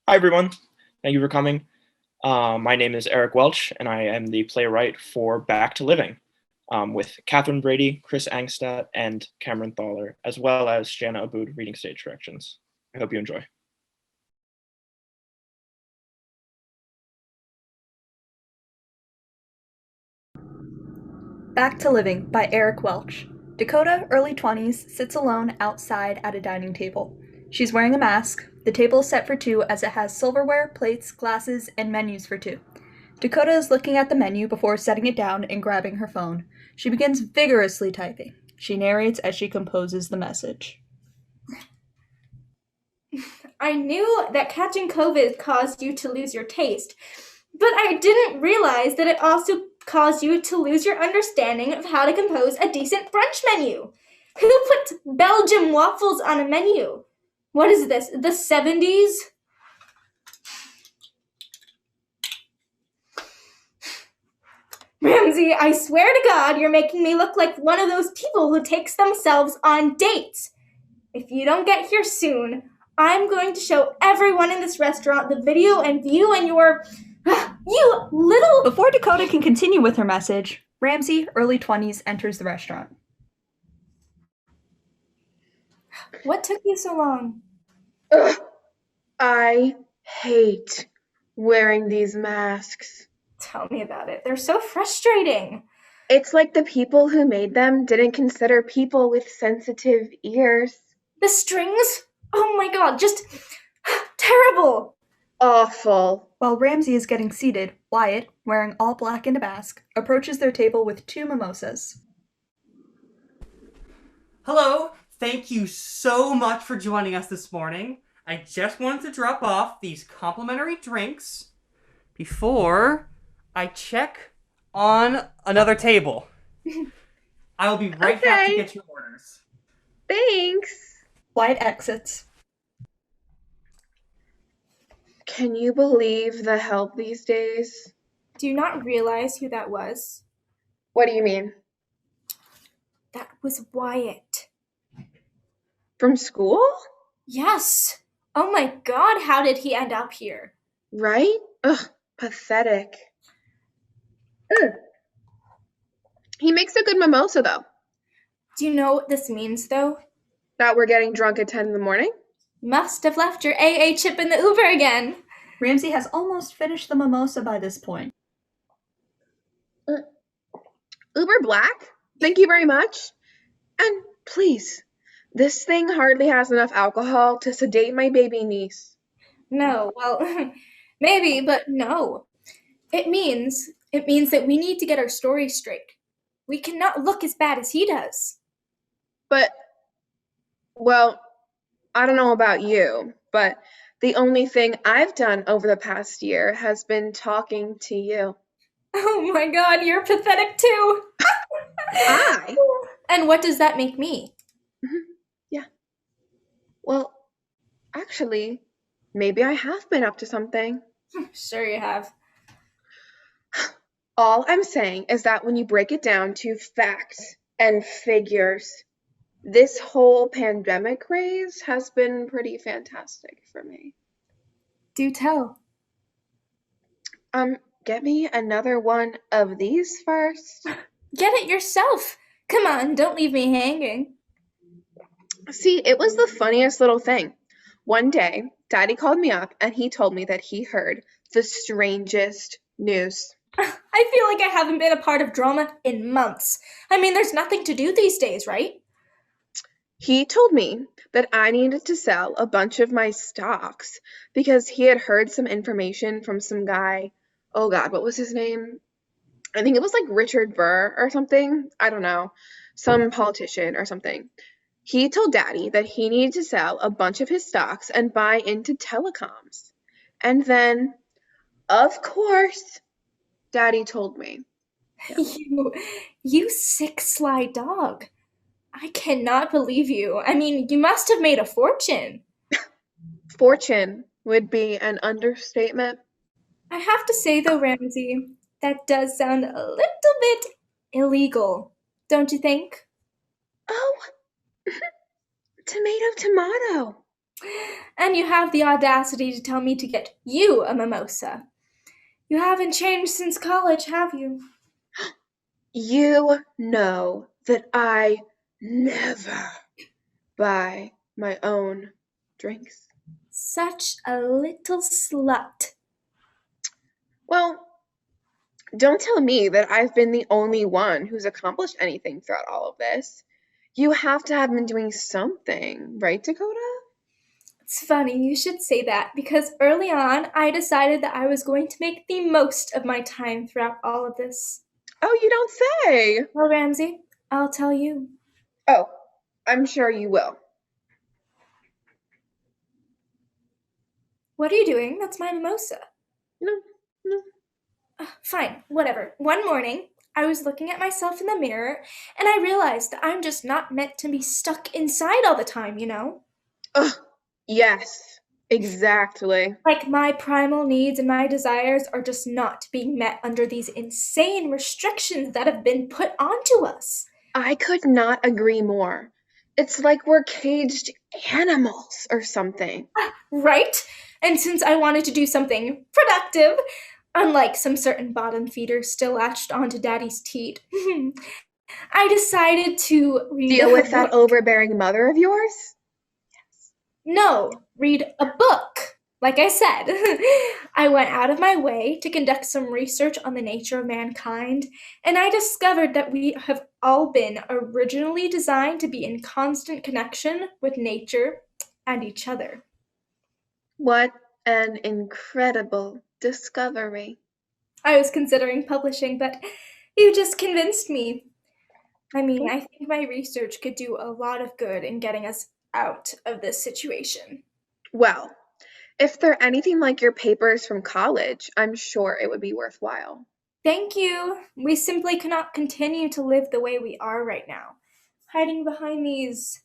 Hi, everyone. Thank you for coming. My name is Eric Welch, and I am the playwright for Back to Living with Catherine Brady, Chris Angstadt, and Cameron Thaler, as well as Jannah Aboud reading stage directions. I hope you enjoy. Back to Living by Eric Welch. Dakotah, early 20s, sits alone outside at a dining table. She's wearing a mask. The table is set for two as it has silverware, plates, glasses, and menus for two. Dakotah is looking at the menu before setting it down and grabbing her phone. She begins vigorously typing. She narrates as she composes the message. I knew that catching COVID caused you to lose your taste, but I didn't realize that it also caused you to lose your understanding of how to compose a decent brunch menu. Who puts Belgian waffles on a menu? What is this, the 70s? Ramsay, I swear to God, you're making me look like one of those people who takes themselves on dates. If you don't get here soon, I'm going to show everyone in this restaurant the video and you and your. You little. Before Dakotah can continue with her message, Ramsay, early 20s, enters the restaurant. What took you so long? Ugh, I hate wearing these masks. Tell me about it. They're so frustrating. It's like the people who made them didn't consider people with sensitive ears. The strings? Oh my God, just terrible. Awful. While Ramsay is getting seated, Wyatt, wearing all black and a mask, approaches their table with two mimosas. Hello, thank you so much for joining us this morning. I just wanted to drop off these complimentary drinks before I check on another table. I will be right back to Okay. get your orders. Thanks. Wyatt exits. Can you believe the help these days? Do you not realize who that was? What do you mean? That was Wyatt. From school? Yes. Oh my God, how did he end up here? Right? Ugh, pathetic. Ugh. He makes a good mimosa, though. Do you know what this means, though? That we're getting drunk at 10 in the morning? Must have left your AA chip in the Uber again. Ramsay has almost finished the mimosa by this point. Uber Black? Thank you very much. And please, this thing hardly has enough alcohol to sedate my baby niece. No, well, maybe, but no. It means that we need to get our story straight. We cannot look as bad as he does. But, well, I don't know about you, but the only thing I've done over the past year has been talking to you. Oh my God, you're pathetic too. I? And what does that make me? Yeah. Well, actually, maybe I have been up to something. Sure you have. All I'm saying is that when you break it down to facts and figures, this whole pandemic craze has been pretty fantastic for me. Do tell. Get me another one of these first. Get it yourself. Come on, don't leave me hanging. See, it was the funniest little thing. One day, Daddy called me up and he told me that he heard the strangest news. I feel like I haven't been a part of drama in months. I mean, there's nothing to do these days, right? He told me that I needed to sell a bunch of my stocks because he had heard some information from some guy. Oh God, what was his name? I think it was like Richard Burr or something. I don't know. Some politician or something. He told Daddy that he needed to sell a bunch of his stocks and buy into telecoms. And then, of course, Daddy told me. Yeah. You sick, sly dog. I cannot believe you. I mean, you must have made a fortune. Fortune would be an understatement. I have to say, though, Ramsay, that does sound a little bit illegal, don't you think? Oh, tomato, tomato. And you have the audacity to tell me to get you a mimosa. You haven't changed since college, have you? You know that I never buy my own drinks. Such a little slut. Well, don't tell me that I've been the only one who's accomplished anything throughout all of this. You have to have been doing something, right, Dakotah? It's funny you should say that because early on I decided that I was going to make the most of my time throughout all of this. Oh, you don't say. Well, Ramsay, I'll tell you. Oh, I'm sure you will. What are you doing? That's my mimosa. No, no. Fine, whatever. One morning, I was looking at myself in the mirror and I realized that I'm just not meant to be stuck inside all the time, you know? Ugh, yes, exactly. Like my primal needs and my desires are just not being met under these insane restrictions that have been put onto us. I could not agree more. It's like we're caged animals or something. Right? And since I wanted to do something productive, unlike some certain bottom feeders still latched onto daddy's teat, I decided to read Deal a with that book. overbearing mother of yours? No, read a book. Like I said, I went out of my way to conduct some research on the nature of mankind, and I discovered that we have all been originally designed to be in constant connection with nature and each other. What an incredible discovery. I was considering publishing, but you just convinced me. I mean, I think my research could do a lot of good in getting us out of this situation. Well, if they're anything like your papers from college, I'm sure it would be worthwhile. Thank you. We simply cannot continue to live the way we are right now, hiding behind these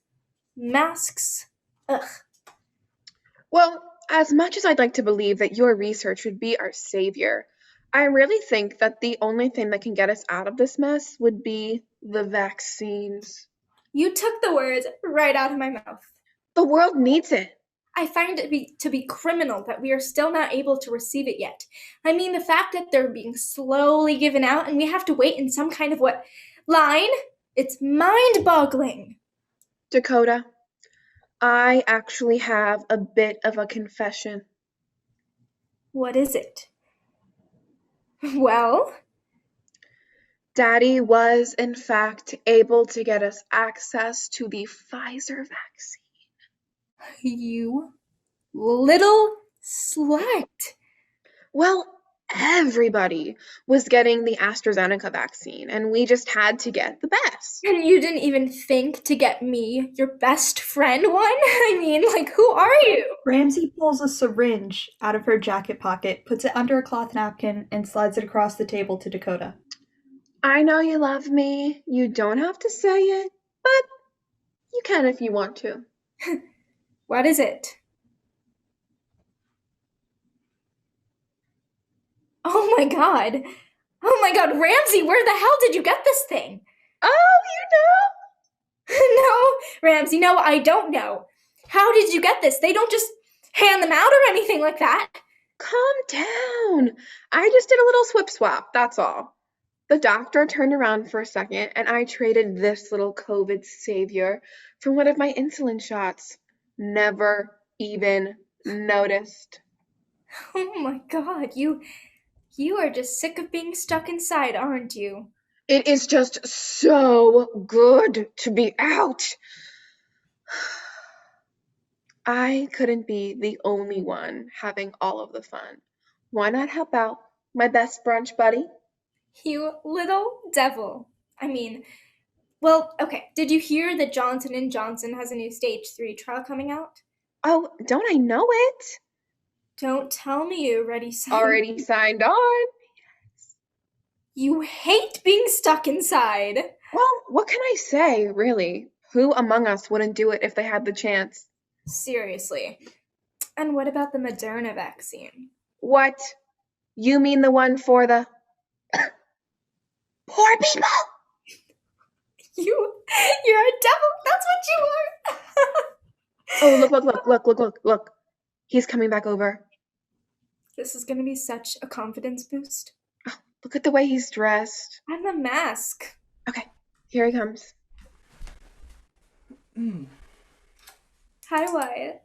masks. Ugh. Well, as much as I'd like to believe that your research would be our savior, I really think that the only thing that can get us out of this mess would be the vaccines. You took the words right out of my mouth. The world needs it. I find it to be criminal that we are still not able to receive it yet. I mean, the fact that they're being slowly given out and we have to wait in some kind of what line? It's mind-boggling. Dakotah, I actually have a bit of a confession. What is it? Well, Daddy was, in fact, able to get us access to the Pfizer vaccine. you little slut. Well, everybody was getting the AstraZeneca vaccine, and we just had to get the best. And you didn't even think to get me, your best friend, one? I mean, like, who are you? Ramsay pulls a syringe out of her jacket pocket, puts it under a cloth napkin, and slides it across the table to Dakotah. I know you love me. You don't have to say it, but you can if you want to. What is it? Oh my god. Oh my god, Ramsay, where the hell did you get this thing? Oh, No, Ramsay, no, I don't know. How did you get this? They don't just hand them out or anything like that. calm down. I just did a little swip swap, that's all. The doctor turned around for a second, and I traded this little COVID savior for one of my insulin shots. Never even noticed. Oh my god, you are just sick of being stuck inside, aren't you? It is just so good to be out. I couldn't be the only one having all of the fun. Why not help out my best brunch buddy? You little devil. I mean, well, okay, did you hear that Johnson & Johnson has a new stage 3 trial coming out? Oh, don't I know it? Don't tell me you Already signed on. You hate being stuck inside. Well, what can I say, really? Who among us wouldn't do it if they had the chance? Seriously. And what about the Moderna vaccine? What? You mean the one for the poor people? You're a devil. That's what you are. Oh, look. He's coming back over. This is gonna be such a confidence boost. Oh, look at the way he's dressed. And the mask. Okay, here he comes. Hi, Wyatt.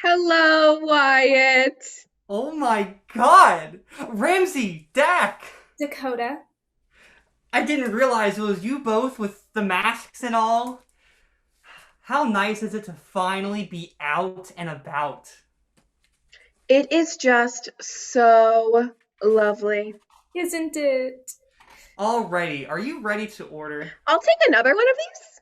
Hello, Wyatt. Oh my god! Ramsay! Dak! Dakotah. I didn't realize it was you both with the masks and all. How nice is it to finally be out and about? It is just so lovely. Isn't it? Alrighty, are you ready to order? I'll take another one of these.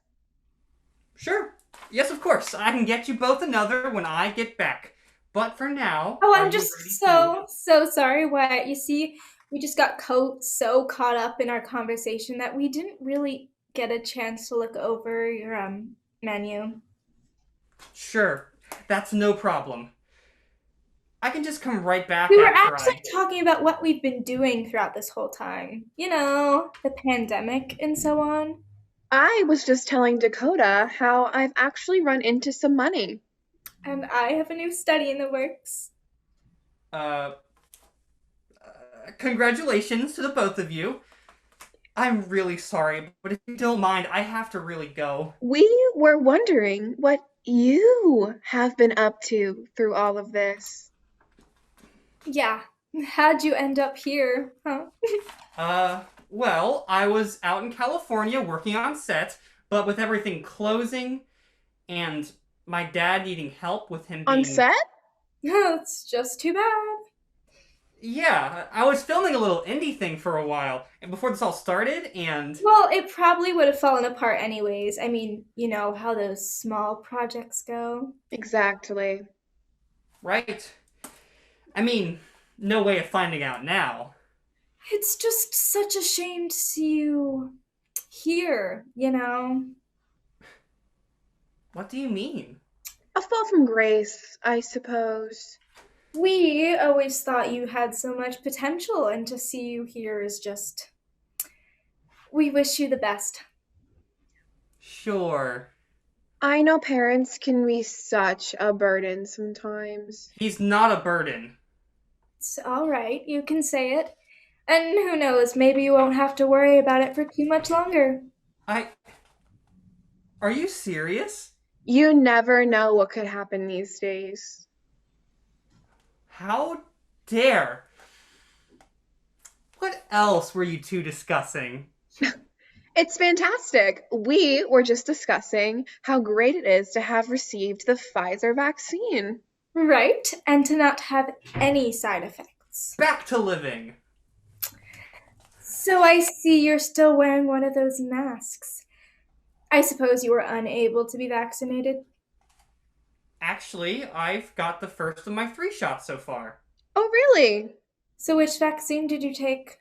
Sure. Yes, of course. I can get you both another when I get back. But for now... Oh, are I'm you just ready so sorry, Wyatt. You see, we just got so caught up in our conversation that we didn't really get a chance to look over your menu. Sure. That's no problem. I can just come right back We were after actually talking about what we've been doing throughout this whole time. You know, the pandemic and so on. I was just telling Dakotah how I've actually run into some money. And I have a new study in the works. Congratulations to the both of you. I'm really sorry, but if you don't mind, I have to really go. We were wondering what you have been up to through all of this. Yeah. How'd you end up here, huh? Well, I was out in California working on set, but with everything closing and my dad needing help with him being... On set? It's just too bad. Yeah, I was filming a little indie thing for a while, and before this all started, and... Well, it probably would have fallen apart anyways. I mean, you know how those small projects go. Exactly. Right. I mean, no way of finding out now. It's just such a shame to see you here, you know? What do you mean? A fall from grace, I suppose. We always thought you had so much potential, and to see you here is just. We wish you the best. Sure. I know parents can be such a burden sometimes. He's not a burden. It's all right, you can say it. And who knows, maybe you won't have to worry about it for too much longer. Are you serious? You never know what could happen these days. How dare? What else were you two discussing? It's fantastic. We were just discussing how great it is to have received the Pfizer vaccine. Right, and to not have any side effects. Back to living. So I see you're still wearing one of those masks. I suppose you were unable to be vaccinated? Actually, I've got the first of my 3 shots so far. Oh, really? So which vaccine did you take?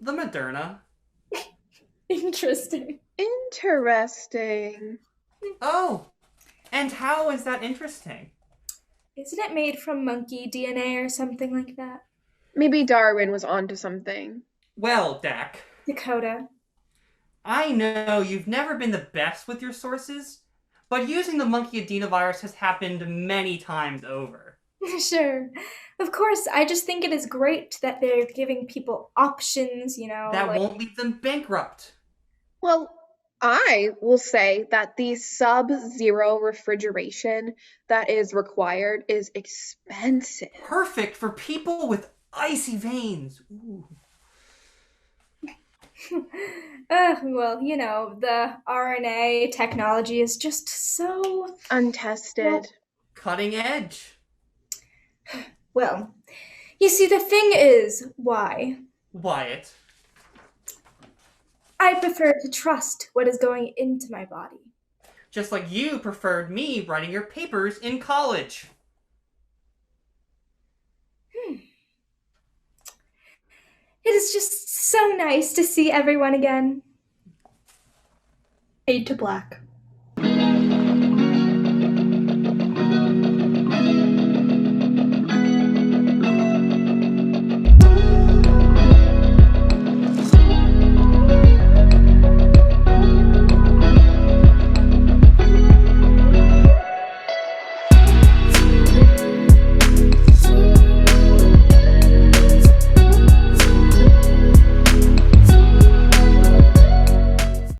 The Moderna. Interesting. Interesting. Oh, and how is that interesting? Isn't it made from monkey DNA or something like that? Maybe Darwin was onto something. Well, Dak, Dakotah. I know you've never been the best with your sources, but using the monkey adenovirus has happened many times over. Sure. Of course, I just think it is great that they're giving people options, you know. That like- won't leave them bankrupt. Well, I will say that the sub-zero refrigeration that is required is expensive. Perfect for people with icy veins. Ooh. Well, you know, the RNA technology is just so Untested. Cutting edge. well. You see, the thing is, why? Wyatt. I prefer to trust what is going into my body. Just like you preferred me writing your papers in college. It is just so nice to see everyone again. Fade to black.